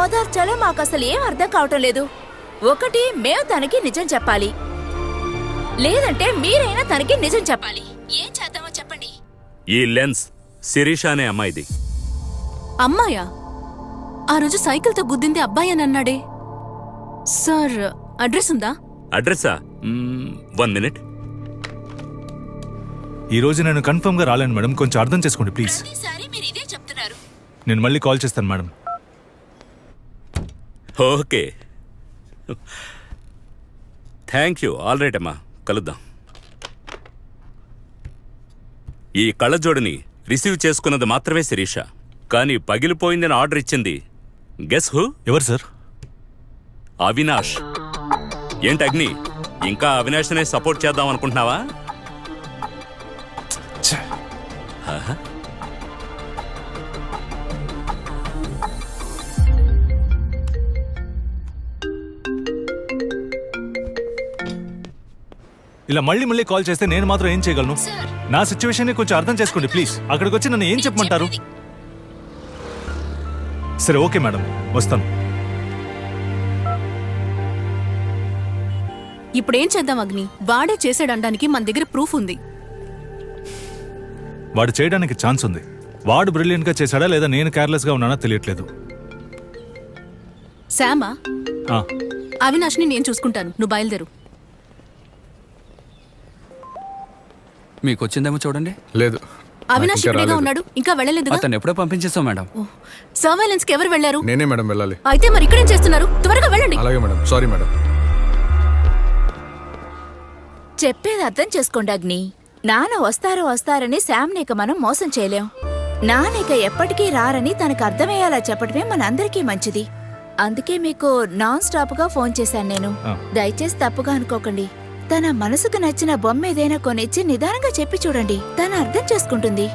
ఓదార్చాలో మాకసలు ఏం అర్థం కావటం లేదు. ఒకటి మేము తనకి నిజం చెప్పాలి, లేదంటే మీరైనా తనకి నిజం చెప్పాలి. ఏం చేద్దామో చెప్పండి. ఈ లెన్స్ శిరీష అనే అమ్మాయిది. అమ్మాయా? ఆ రోజు సైకిల్తో గుద్దింది అబ్బాయి అని అన్నాడే సార్. అడ్రస్ ఉందా? అడ్రస్సా? 1 minute. ఈ రోజు నేను కన్ఫర్మ్ గా రాలేను మేడం, కొంచెం అర్థం చేసుకోండి ప్లీజ్. ప్రతిసారి మీరు ఇదే చెప్తున్నారు. నేను మళ్ళీ కాల్ చేస్తాను madam. Okay, thank you. All right అమ్మా, కలుద్దాం. ఈ కళ్ళజోడిని రిసీవ్ చేసుకున్నది మాత్రమే శిరీష, కానీ పగిలిపోయిందని ఆర్డర్ ఇచ్చింది గెస్ హూ? ఎవరు సార్? అవినాష్. ఏంటి అగ్ని, ఇంకా అవినాష్నే సపోర్ట్ చేద్దాం అనుకుంటున్నావా? ఆహా. ఇలా మళ్ళీ మళ్ళీ కాల్ చేస్తే నేను మాత్రం ఏం చేయగలను? నా సిచ్యువేషన్ కొంచెం అర్థం చేసుకోండి ప్లీజ్. అక్కడికి వచ్చి నన్ను ఏం చెప్పమంటారు? సరే ఓకే మేడం, వస్తాను. ఇప్పుడేం చేద్దాం అగ్ని? వాడే చేసాడనడానికి మన దగ్గర ప్రూఫ్ ఉంది. వాడు చేయడానికి ఛాన్స్ ఉంది. వాడు బ్రిలియంట్ గా చేశాడా లేదా నేను కేర్లెస్ గా ఉన్నానా తెలియట్లేదు. శామా, ఆ, అవినాష్ని నేను చూసుకుంటాను, నువ్వు బయలుదేరు. మీకు వచ్చిందేమో చూడండి. లేదు, అవినాష్ ఇక్కడేగా ఉన్నాడు, ఇంకా వెళ్ళలేదు. అతను ఎప్పుడో పంపించేస్తాం మేడం. సర్వేలెన్స్ కి ఎవరు వెళ్లారు? నేనే మేడం వెళ్ళాలి. అయితే మరి ఇక్కడేం చేస్తున్నారు? త్వరగా వెళ్ళండి. అలాగే మేడం, సారీ మేడం. చెప్పేది అర్థం చేసుకోండి అగ్ని. నాన్న వస్తారని శామ్నిక మనం మోసం చేయలేం. నానిక ఎప్పటికీ రారని తనకు అర్థమయ్యేలా చెప్పడమే మనందరికీ మంచిది. అందుకే మీకు నాన్ స్టాప్ గా ఫోన్ చేశాను నేను. దయచేసి తప్పుగా అనుకోకండి. తన మనసుకు నచ్చిన బొమ్మ ఏదైనా కొనిచ్చి నిదానంగా చెప్పి చూడండి, తను అర్థం చేసుకుంటుంది.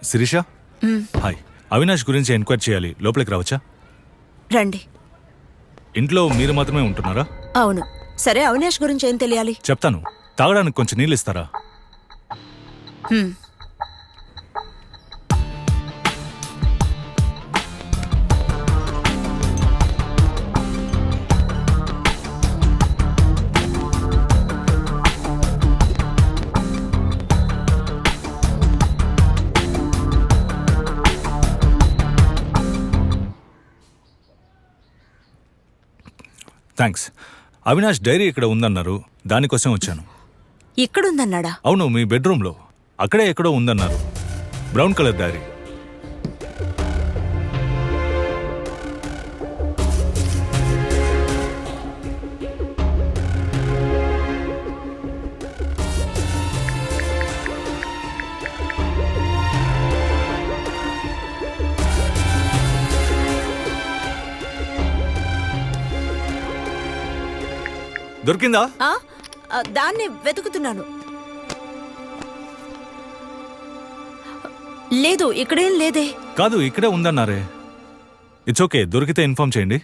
శిరీష, హాయ్. అవినాష్ గురించి ఎంక్వైరీ చేయాలి, లోపలికి రావచ్చా? రండి. ఇంట్లో మీరు మాత్రమే ఉంటున్నారా? అవును. సరే, అవినాష్ గురించి ఏం తెలియాలి? చెప్తాను. తాగడానికి కొంచెం నీళ్ళు ఇస్తారా? థ్యాంక్స్. అవినాష్ డైరీ ఇక్కడ ఉందన్నారు, దానికోసం వచ్చాను. ఇక్కడుందన్నాడా? అవును, మీ బెడ్రూమ్లో. అక్కడే ఎక్కడో ఉందన్నారు, బ్రౌన్ కలర్ డైరీ. దొరికిందా? దాన్ని వెతుకుతున్నాను. లేదు, ఇక్కడేం లేదే. కాదు, ఇక్కడే ఉందన్నారే. ఇట్స్ ఓకే, దొరికితే ఇన్ఫార్మ్ చేయండి.